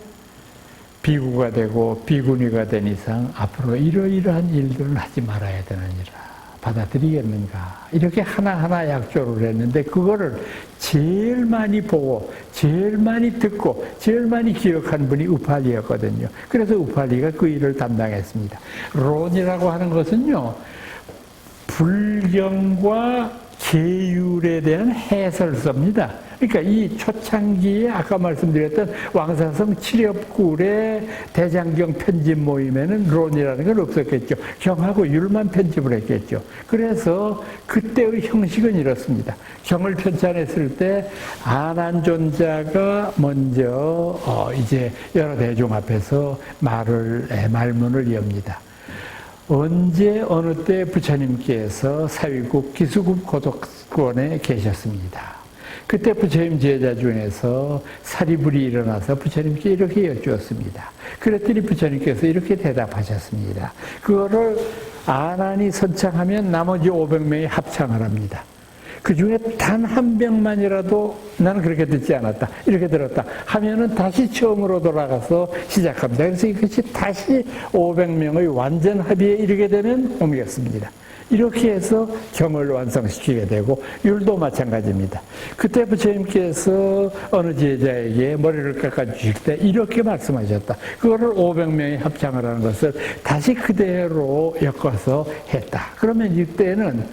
비구가 되고 비구니가 된 이상 앞으로 이러이러한 일들을 하지 말아야 되느니라. 받아들이겠는가. 이렇게 하나하나 약조를 했는데 그거를 제일 많이 보고 제일 많이 듣고 제일 많이 기억한 분이 우팔리였거든요. 그래서 우팔리가 그 일을 담당했습니다. 론이라고 하는 것은요, 불경과 계율에 대한 해설서입니다. 그러니까 이 초창기에 아까 말씀드렸던 왕사성 칠엽굴의 대장경 편집 모임에는 론이라는 건 없었겠죠. 경하고 율만 편집을 했겠죠. 그래서 그때의 형식은 이렇습니다. 경을 편찬했을 때 아난존자가 먼저 이제 여러 대중 앞에서 말문을 엽니다. 언제 어느 때 부처님께서 사위국 기수국 고독권에 계셨습니다. 그때 부처님 제자 중에서 사리불이 일어나서 부처님께 이렇게 여쭈었습니다. 그랬더니 부처님께서 이렇게 대답하셨습니다. 그거를 아난이 선창하면 나머지 500명이 합창을 합니다. 그 중에 단 한 명만이라도 나는 그렇게 듣지 않았다, 이렇게 들었다 하면은 다시 처음으로 돌아가서 시작합니다. 그래서 이것이 다시 500명의 완전 합의에 이르게 되면 옮겼습니다. 이렇게 해서 경을 완성시키게 되고, 율도 마찬가지입니다. 그때 부처님께서 어느 제자에게 머리를 깎아주실 때 이렇게 말씀하셨다. 그거를 500명이 합창을 하는 것을 다시 그대로 엮어서 했다. 그러면 이때는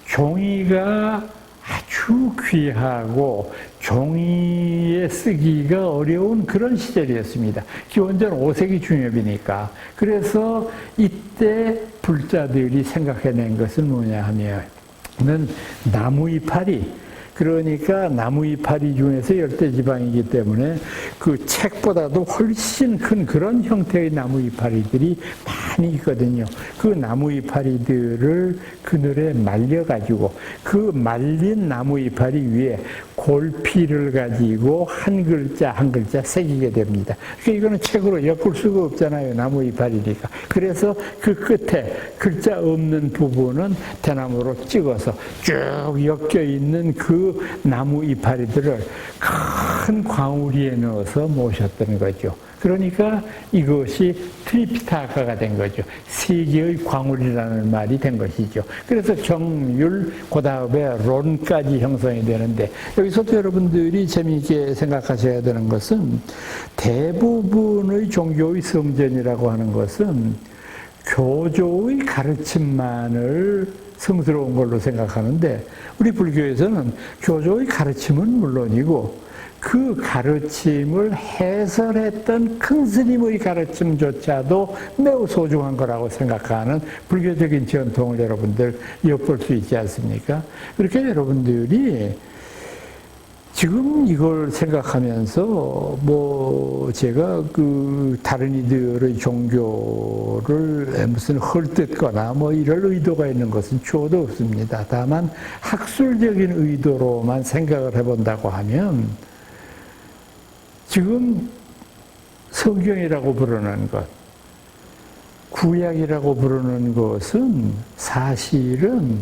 종이가 아주 귀하고 종이에 쓰기가 어려운 그런 시절이었습니다. 기원전 5세기 중엽이니까. 그래서 이때 불자들이 생각해낸 것은 뭐냐 하면은 나무 이파리, 그러니까 나무 이파리 중에서 열대지방이기 때문에 그 책보다도 훨씬 큰 그런 형태의 나무 이파리들이 많이 있거든요. 그 나무 이파리들을 그늘에 말려가지고 그 말린 나무 이파리 위에 골피를 가지고 한 글자 한 글자 새기게 됩니다. 그러니까 이거는 책으로 엮을 수가 없잖아요. 나무 이파리니까. 그래서 그 끝에 글자 없는 부분은 대나무로 찍어서 쭉 엮여 있는 그 나무 이파리들을 큰 광우리에 넣어서 모셨던 거죠. 그러니까 이것이 트리피타카가 된 거죠. 세 개의 광우리라는 말이 된 것이죠. 그래서 경율, 그 다음에 론까지 형성이 되는데, 여기서도 여러분들이 재미있게 생각하셔야 되는 것은 대부분의 종교의 성전이라고 하는 것은 교조의 가르침만을 성스러운 걸로 생각하는데, 우리 불교에서는 교조의 가르침은 물론이고 그 가르침을 해설했던 큰 스님의 가르침조차도 매우 소중한 거라고 생각하는 불교적인 전통을 여러분들 엿볼 수 있지 않습니까? 그렇게 여러분들이 지금 이걸 생각하면서 제가 그 다른 이들의 종교를 무슨 헐뜯거나 이럴 의도가 있는 것은 추호도 없습니다. 다만 학술적인 의도로만 생각을 해본다고 하면, 지금 성경이라고 부르는 것, 구약이라고 부르는 것은 사실은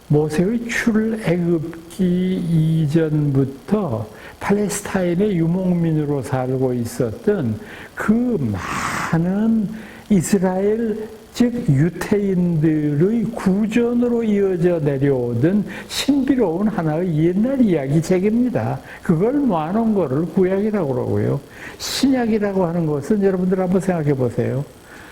모세의 출애굽기 이전부터 팔레스타인의 유목민으로 살고 있었던 그 많은 이스라엘, 즉 유태인들의 구전으로 이어져 내려오던 신비로운 하나의 옛날 이야기 책입니다. 그걸 모아놓은 거를 구약이라고 그러고요. 신약이라고 하는 것은 여러분들 한번 생각해 보세요.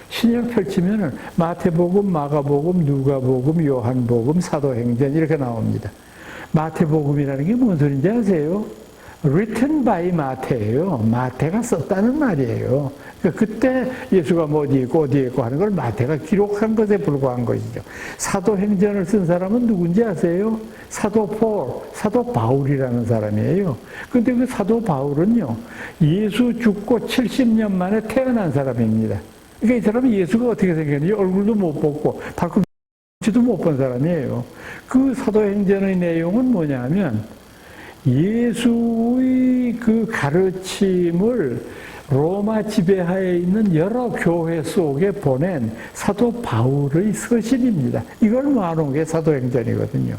신약 펼치면은 마태복음, 마가복음, 누가복음, 요한복음, 사도행전 이렇게 나옵니다. 마태복음이라는 게 무슨 소리인지 아세요? written by 마태예요. 마태가 썼다는 말이에요. 그때 예수가 어디 있고 하는 걸 마태가 기록한 것에 불과한 것이죠. 사도행전을 쓴 사람은 누군지 아세요? 사도 바울이라는 사람이에요. 근데 그 사도 바울은요, 예수 죽고 70년 만에 태어난 사람입니다. 그러니까 이 사람이 예수가 어떻게 생겼는지 얼굴도 못 보고 발꿈치도 못 본 사람이에요. 그 사도행전의 내용은 뭐냐면, 예수의 그 가르침을 로마 지배하에 있는 여러 교회 속에 보낸 사도 바울의 서신입니다. 이걸 모아놓은 게 사도행전이거든요.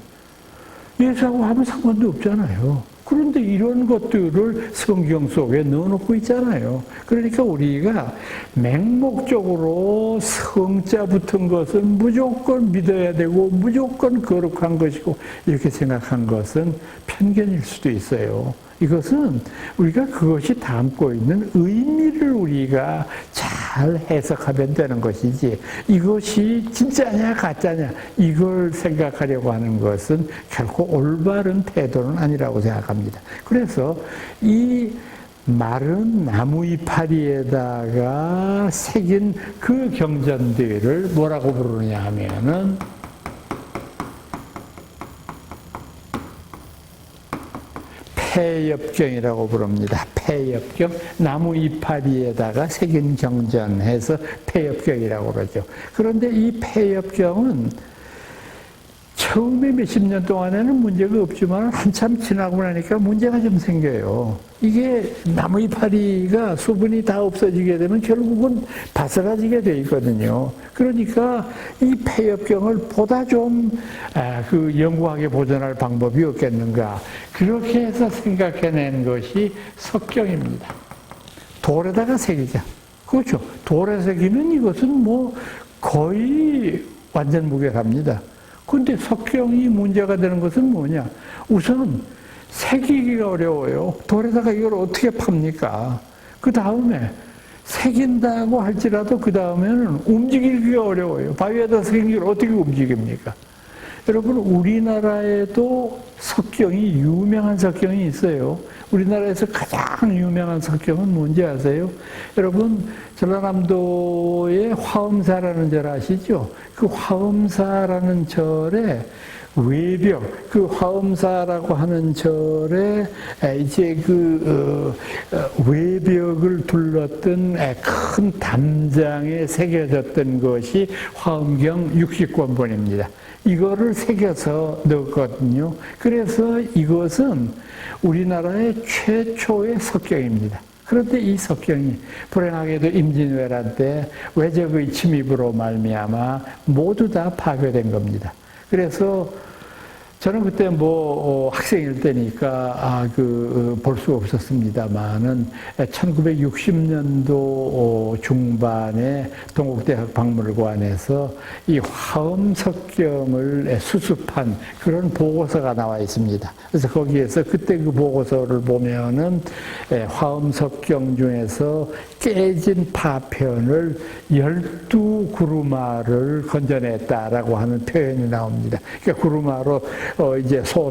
예수하고 아무 상관도 없잖아요. 그런데 이런 것들을 성경 속에 넣어놓고 있잖아요. 그러니까 우리가 맹목적으로 성자 붙은 것은 무조건 믿어야 되고 무조건 거룩한 것이고 이렇게 생각한 것은 편견일 수도 있어요. 이것은 우리가 그것이 담고 있는 의미를 우리가 잘 해석하면 되는 것이지, 이것이 진짜냐 가짜냐 이걸 생각하려고 하는 것은 결코 올바른 태도는 아니라고 생각합니다. 그래서 이 마른 나무 이파리에다가 새긴 그 경전들을 뭐라고 부르느냐 하면은 폐엽경이라고 부릅니다. 폐엽경, 나무 이파리에다가 새긴 경전해서 폐엽경이라고 그러죠. 그런데 이 폐엽경은 처음에 몇십 년 동안에는 문제가 없지만 한참 지나고 나니까 문제가 좀 생겨요. 이게 나무 이파리가 수분이 다 없어지게 되면 결국은 바스라지게 돼 있거든요. 그러니까 이 폐엽경을 보다 좀 영구하게 보존할 방법이 없겠는가. 그렇게 해서 생각해낸 것이 석경입니다. 돌에다가 새기자. 그렇죠. 돌에 새기면 이것은 뭐 거의 완전 무결합니다. 그런데 석경이 문제가 되는 것은 뭐냐? 우선 새기기가 어려워요. 돌에다가 이걸 어떻게 팝니까? 그 다음에 새긴다고 할지라도 그 다음에는 움직이기가 어려워요. 바위에다 새긴 걸 어떻게 움직입니까? 여러분, 우리나라에도 석경이, 유명한 석경이 있어요. 우리나라에서 가장 유명한 석경은 뭔지 아세요? 여러분, 전라남도의 화엄사라는 절 아시죠? 그 화엄사라는 절에 외벽, 그 화엄사라고 하는 절에 이제 외벽을 둘렀던 큰 담장에 새겨졌던 것이 화엄경 60권본입니다. 이거를 새겨서 넣었거든요. 그래서 이것은 우리나라의 최초의 석경입니다. 그런데 이 석경이 불행하게도 임진왜란 때 외적의 침입으로 말미암아 모두 다 파괴된 겁니다. 그래서 저는 그때 학생일 때니까 볼 수 없었습니다만은 1960년도 중반에 동국대학 박물관에서 이 화엄석경을 수습한 그런 보고서가 나와 있습니다. 그래서 거기에서 그때 그 보고서를 보면은 화엄석경 중에서 깨진 파편을 12구루마를 건져냈다라고 하는 표현이 나옵니다. 그러니까 구루마로 이제 소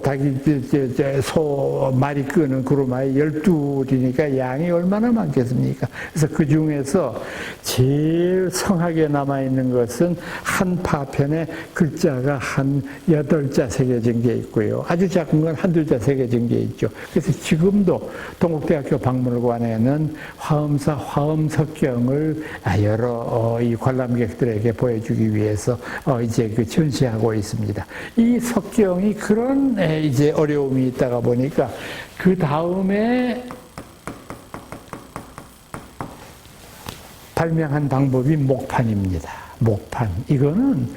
말이 끄는 구루마에 12이니까 양이 얼마나 많겠습니까? 그래서 그 중에서 제일 성하게 남아있는 것은 한 파편에 글자가 한 8자 새겨진 게 있고요. 아주 작은 건 한두 자 새겨진 게 있죠. 그래서 지금도 동국대학교 박물관에는 화엄사 화엄석경을 여러 이 관람객들에게 보여주기 위해서 이제 전시하고 있습니다. 이 석경이 그런 이제 어려움이 있다가 보니까 그 다음에 발명한 방법이 목판입니다. 목판. 이거는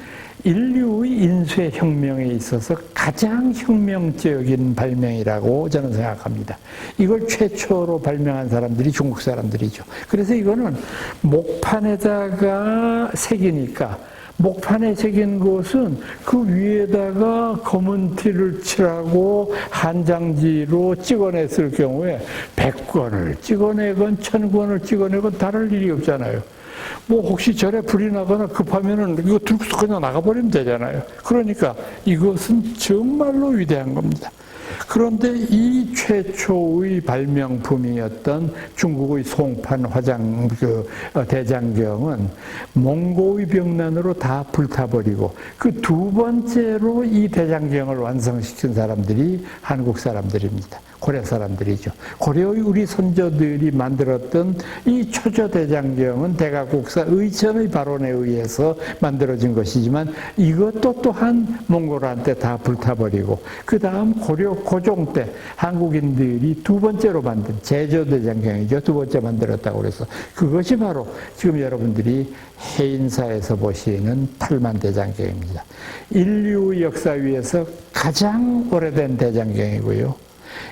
인류의 인쇄혁명에 있어서 가장 혁명적인 발명이라고 저는 생각합니다. 이걸 최초로 발명한 사람들이 중국 사람들이죠. 그래서 이거는 목판에다가 새기니까 목판에 새긴 것은 그 위에다가 검은 티를 칠하고 한장지로 찍어냈을 경우에 100권을 찍어내건 1000권을 찍어내건 다를 일이 없잖아요. 혹시 절에 불이 나거나 급하면은 이거 들고서 그냥 나가버리면 되잖아요. 그러니까 이것은 정말로 위대한 겁니다. 그런데 이 최초의 발명품이었던 중국의 송판 대장경은 몽고의 병난으로 다 불타버리고 그 두 번째로 이 대장경을 완성시킨 사람들이 한국 사람들입니다. 고려 사람들이죠. 고려의 우리 선조들이 만들었던 이 초조대장경은 대각국사 의천의 발원에 의해서 만들어진 것이지만 이것도 또한 몽골한테 다 불타버리고 그 다음 고려 고종 때 한국인들이 두 번째로 만든 제조대장경이죠. 두 번째 만들었다고 그래서 그것이 바로 지금 여러분들이 해인사에서 보시는 팔만대장경입니다. 인류 역사 위에서 가장 오래된 대장경이고요.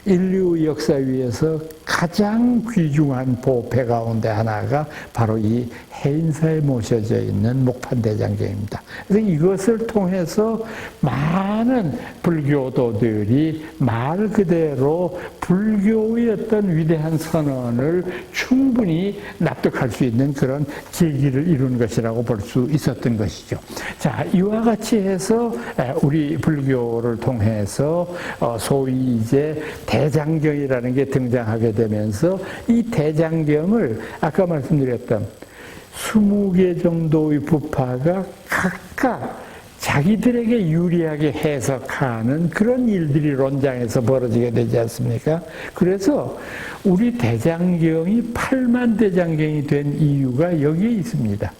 인류 역사 위에서 가장 귀중한 보패 가운데 하나가 바로 이 해인사에 모셔져 있는 목판대장경입니다. 그래서 이것을 통해서 많은 불교도들이 말 그대로 불교의 어떤 위대한 선언을 충분히 납득할 수 있는 그런 계기를 이룬 것이라고 볼 수 있었던 것이죠. 자, 이와 같이 해서 우리 불교를 통해서 소위 이제 대장경이라는 게 등장하게 되면서 이 대장경을 아까 말씀드렸던 20개 정도의 부파가 각각 자기들에게 유리하게 해석하는 그런 일들이 론장에서 벌어지게 되지 않습니까? 그래서 우리 대장경이 8만 대장경이 된 이유가 여기에 있습니다.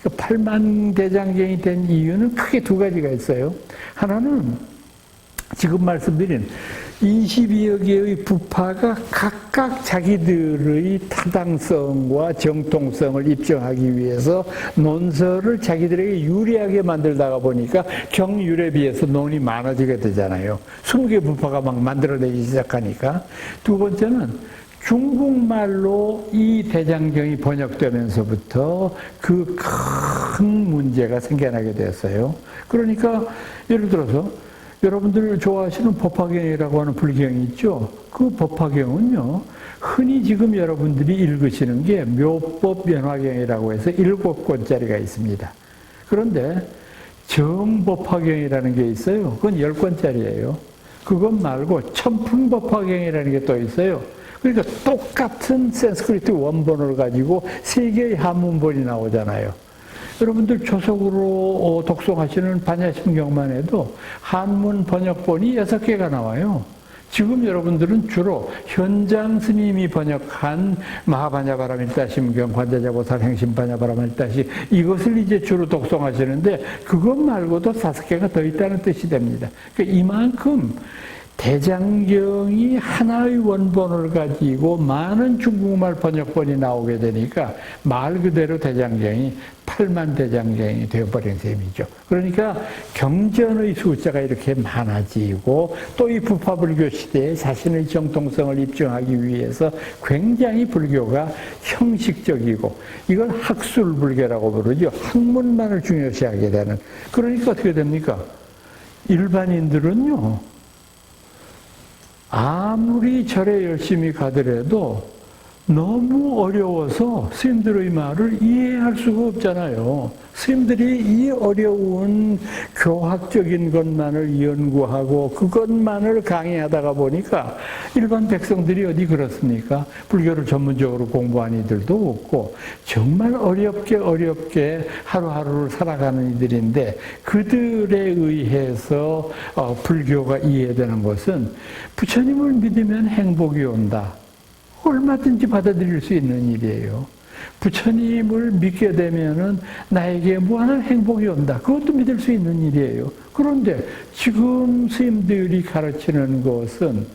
팔만대장경이 된 이유는 크게 두 가지가 있어요. 하나는 지금 말씀드린 22여 개의 부파가 각각 자기들의 타당성과 정통성을 입증하기 위해서 논설을 자기들에게 유리하게 만들다가 보니까 경율에 비해서 논이 많아지게 되잖아요. 20개 부파가 막 만들어내기 시작하니까. 두 번째는 중국말로 이 대장경이 번역되면서부터 그 큰 문제가 생겨나게 되었어요. 그러니까 예를 들어서 여러분들 좋아하시는 법화경이라고 하는 불경이 있죠. 그 법화경은요, 흔히 지금 여러분들이 읽으시는 게 묘법연화경이라고 해서 7권짜리가 있습니다. 그런데 정법화경이라는 게 있어요. 그건 10권짜리예요. 그것 말고 천풍법화경이라는 게 또 있어요. 그러니까 똑같은 산스크리트 원본을 가지고 3개의 한문본이 나오잖아요. 여러분들 조석으로 독송하시는 반야심경만 해도 한문 번역본이 6개가 나와요. 지금 여러분들은 주로 현장 스님이 번역한 마하반야바라밀다심경, 관자자보살 행심반야바라밀다시 이것을 이제 주로 독송하시는데 그것 말고도 5개가 더 있다는 뜻이 됩니다. 그러니까 이만큼 대장경이 하나의 원본을 가지고 많은 중국말 번역본이 나오게 되니까 말 그대로 대장경이 8만 대장경이 되어버린 셈이죠. 그러니까 경전의 숫자가 이렇게 많아지고 또 이 부파불교 시대에 자신의 정통성을 입증하기 위해서 굉장히 불교가 형식적이고 이걸 학술불교라고 부르죠. 학문만을 중요시하게 되는. 그러니까 어떻게 됩니까? 일반인들은요. 아무리 절에 열심히 가더라도 너무 어려워서 스님들의 말을 이해할 수가 없잖아요. 스님들이 이 어려운 교학적인 것만을 연구하고 그것만을 강의하다가 보니까 일반 백성들이 어디 그렇습니까? 불교를 전문적으로 공부한 이들도 없고 정말 어렵게 하루하루를 살아가는 이들인데 그들에 의해서 불교가 이해되는 것은 부처님을 믿으면 행복이 온다. 얼마든지 받아들일 수 있는 일이에요. 부처님을 믿게 되면은 나에게 무한한 행복이 온다. 그것도 믿을 수 있는 일이에요. 그런데 지금 스님들이 가르치는 것은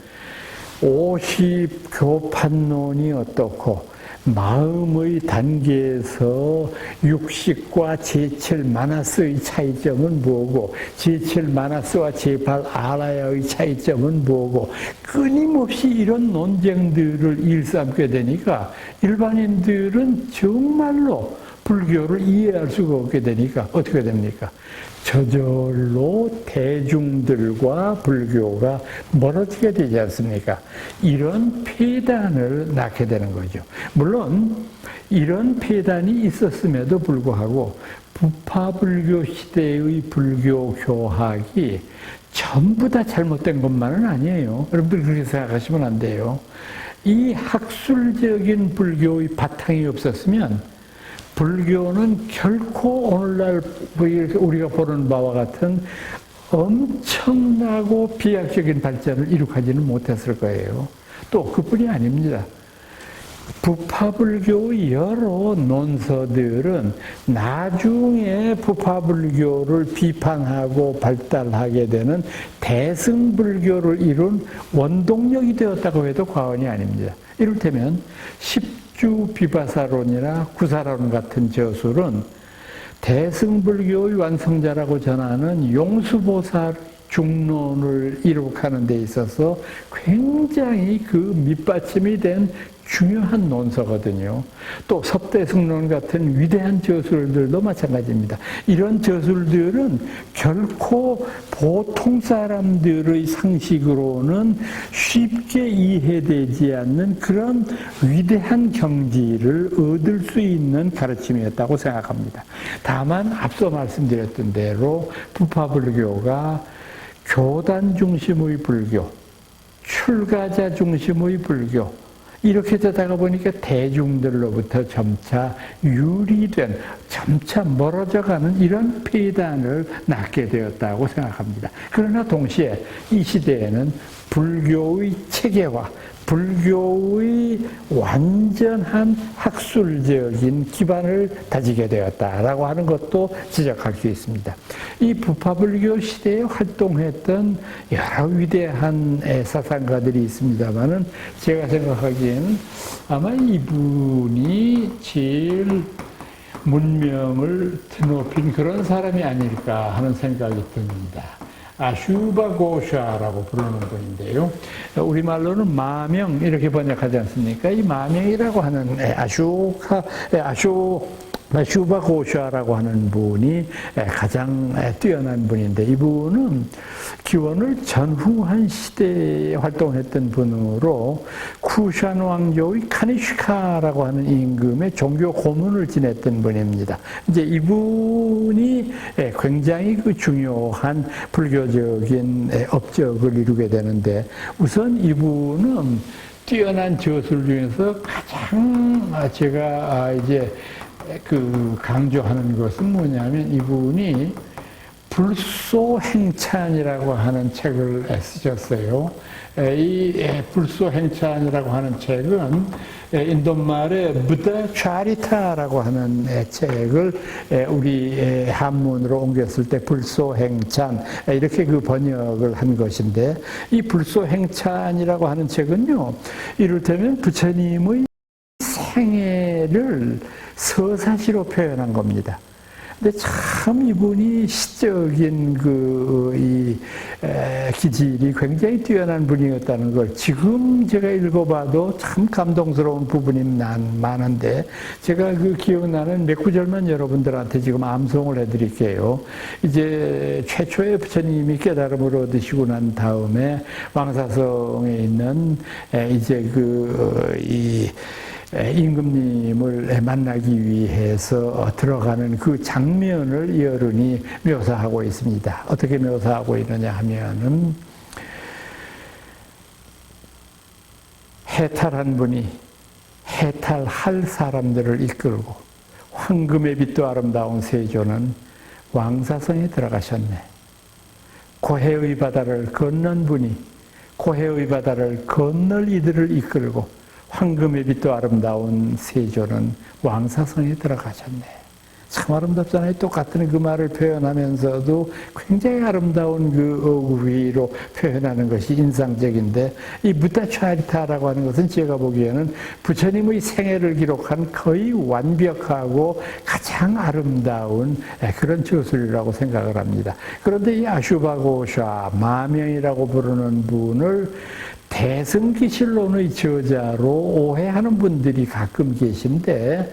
50교판론이 어떻고 마음의 단계에서 육식과 제칠 마나스의 차이점은 뭐고 제칠 마나스와 제발 아라야의 차이점은 뭐고 끊임없이 이런 논쟁들을 일삼게 되니까 일반인들은 정말로 불교를 이해할 수가 없게 되니까 어떻게 됩니까? 저절로 대중들과 불교가 멀어지게 되지 않습니까? 이런 폐단을 낳게 되는 거죠. 물론 이런 폐단이 있었음에도 불구하고 부파불교 시대의 불교 교학이 전부 다 잘못된 것만은 아니에요. 여러분들 그렇게 생각하시면 안 돼요. 이 학술적인 불교의 바탕이 없었으면 불교는 결코 오늘날 우리가 보는 바와 같은 엄청나고 비약적인 발전을 이룩하지는 못했을 거예요. 또 그뿐이 아닙니다. 부파불교의 여러 논서들은 나중에 부파불교를 비판하고 발달하게 되는 대승불교를 이룬 원동력이 되었다고 해도 과언이 아닙니다. 이를테면 십주비바사론이나 구사론 같은 저술은 대승불교의 완성자라고 전하는 용수보살 중론을 이룩하는 데 있어서 굉장히 그 밑받침이 된 중요한 논서거든요. 또 섭대승론 같은 위대한 저술들도 마찬가지입니다. 이런 저술들은 결코 보통 사람들의 상식으로는 쉽게 이해되지 않는 그런 위대한 경지를 얻을 수 있는 가르침이었다고 생각합니다. 다만 앞서 말씀드렸던 대로 부파불교가 교단 중심의 불교, 출가자 중심의 불교 이렇게 되다가 보니까 대중들로부터 점차 유리된, 점차 멀어져가는 이런 폐단을 낳게 되었다고 생각합니다. 그러나 동시에 이 시대에는 불교의 체계화, 불교의 완전한 학술적인 기반을 다지게 되었다라고 하는 것도 지적할 수 있습니다. 이 부파불교 시대에 활동했던 여러 위대한 사상가들이 있습니다만은 제가 생각하기에는 아마 이분이 제일 문명을 드높인 그런 사람이 아닐까 하는 생각이 듭니다. 아슈바 고샤라고 부르는 분인데요. 우리말로는 마명 이렇게 번역하지 않습니까? 이 마명이라고 하는 아슈바 고샤라고 하는 분이 가장 뛰어난 분인데 이분은 기원을 전후한 시대에 활동했던 분으로 쿠샨 왕조의 카니슈카라고 하는 임금의 종교 고문을 지냈던 분입니다. 이제 이분이 굉장히 그 중요한 불교적인 업적을 이루게 되는데 우선 이분은 뛰어난 저술 중에서 가장 제가 이제 그 강조하는 것은 뭐냐면 이분이 불소행찬이라고 하는 책을 쓰셨어요. 이 불소행찬이라고 하는 책은 인도말의 부다 차리타라고 하는 책을 우리 한문으로 옮겼을 때 불소행찬 이렇게 그 번역을 한 것인데 이 불소행찬이라고 하는 책은요 이를테면 부처님의 생애를 서사시로 표현한 겁니다. 근데 참 이분이 시적인 기질이 굉장히 뛰어난 분이었다는 걸 지금 제가 읽어봐도 참 감동스러운 부분이 많은데 제가 그 기억나는 몇 구절만 여러분들한테 지금 암송을 해드릴게요. 이제 최초의 부처님이 깨달음을 얻으시고 난 다음에 왕사성에 있는 이제 임금님을 만나기 위해서 들어가는 그 장면을 여론이 묘사하고 있습니다. 어떻게 묘사하고 있느냐 하면은 해탈한 분이 해탈할 사람들을 이끌고 황금의 빛도 아름다운 세조는 왕사성에 들어가셨네. 고해의 바다를 건넌 분이 고해의 바다를 건널 이들을 이끌고 황금의 빛도 아름다운 세조는 왕사성에 들어가셨네. 참 아름답잖아요. 똑같은 그 말을 표현하면서도 굉장히 아름다운 그 어구위로 표현하는 것이 인상적인데 이 부다차리타라고 하는 것은 제가 보기에는 부처님의 생애를 기록한 거의 완벽하고 가장 아름다운 그런 저술이라고 생각을 합니다. 그런데 이 아슈바고샤, 마명이라고 부르는 분을 대승기실론의 저자로 오해하는 분들이 가끔 계신데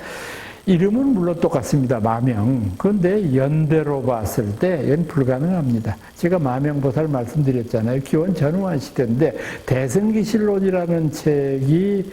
이름은 물론 똑같습니다. 마명. 그런데 연대로 봤을 때 이건 불가능합니다. 제가 마명보살 말씀드렸잖아요. 기원 전후한 시대인데 대승기실론이라는 책이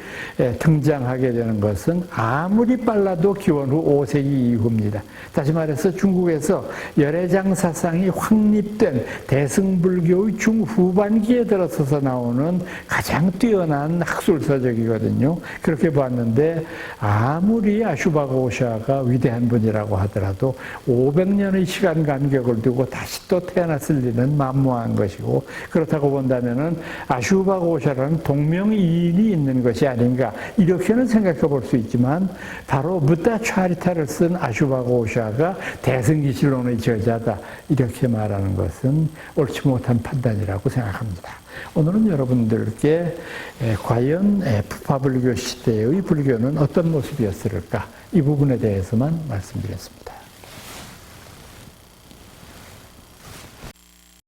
등장하게 되는 것은 아무리 빨라도 기원 후 5세기 이후입니다. 다시 말해서 중국에서 열애장 사상이 확립된 대승불교의 중후반기에 들어서서 나오는 가장 뛰어난 학술서적이거든요. 그렇게 봤는데 아무리 아슈바고샤가 위대한 분이라고 하더라도 500년의 시간 간격을 두고 다시 또 태어났을 리는 만무한 것이고 그렇다고 본다면은 아슈바고샤라는 동명이인이 있는 것이 아닌가 이렇게는 생각해 볼 수 있지만 바로 부다차리타를 쓴 아슈바고샤가 대승기실론의 저자다 이렇게 말하는 것은 옳지 못한 판단이라고 생각합니다. 오늘은 여러분들께 과연 부파불교 시대의 불교는 어떤 모습이었을까 이 부분에 대해서만 말씀드렸습니다.